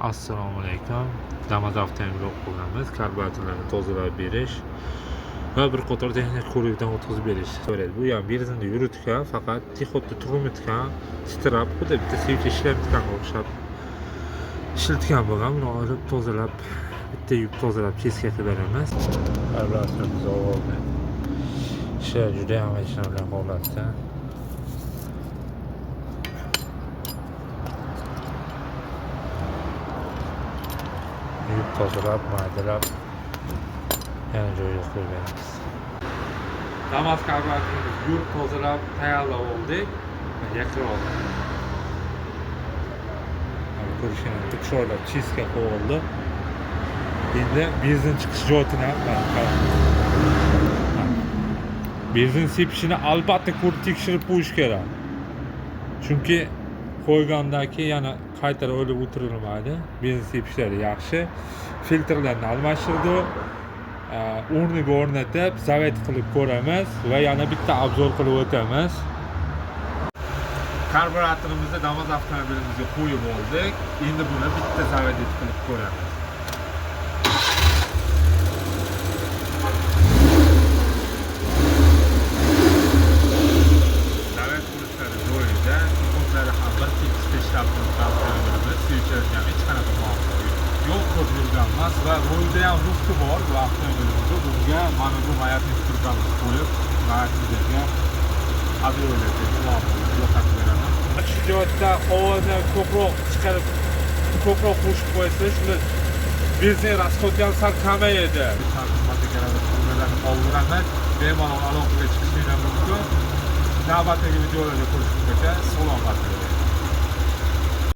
Assalomu alaykum. Damas avtomobili o'qib karburatorlarni tozalab berish va bir qator texnik ko'rikdan o'tkazib berish so'raydi. Bu ham benzinda yuritgan, faqat texotda turmayotgan, titrab, xuddi bitta svich ishlayotganga o'xshab ishlatgan bo'lgan. Buni olib tozalab, bitta yub tozalab cheskga beramiz. Karburatorimiz oldi. Ishlar juda ham achinarli holatda. Yub tozalab, maydalab yana joyiga qo'yib beramiz. Damas karburatorimiz yub tozalab tayyorlab oldik. Yaqib oldik. Ko'rishingizdek sho'rlab chizga qo'yildi. Endi benzin chiqish joyini benzin sepishini albatta ko'rib tekshirib qo'yish kerak. Chunki qo'ygandaki yana qaytarib o'ylab o'tirilmaydi. Benzin sepishlari yaxshi. Filtrlarni almashtirdi. O'rniga o'rnatib, zavet qilib ko'ramiz va yana bitta obzor qilib o'tamiz. Karburatorimizni Damas avtomobilimizga qo'yib oldik. Endi buni bitta zavet qilib ko'ramiz. Zavet qulishlari joyida, sekuntlari ham bir tekisda ishlab turibdi avtomobilimiz. Suyuchlarga hech qanaqa muammo yo'q, ko'p yurgan emas va rulda ham lufti bor bu avtomobilimizda. Bunga mana bu mayatni turganimiz qo'yib, mayatnizga avialarga muammolarni yo'qotib beraman. Shu joyda havoni ko'proq chiqarib, ko'proq qo'shib qo'ysa, shuni benzin rasxodi ham sal kamayadi. Xizmatga keladi, pullarni qoldiraman, bemalol aloqaga chiqishingiz mumkin. Navbatdagi videolarda ko'rishguncha salomat bo'ling.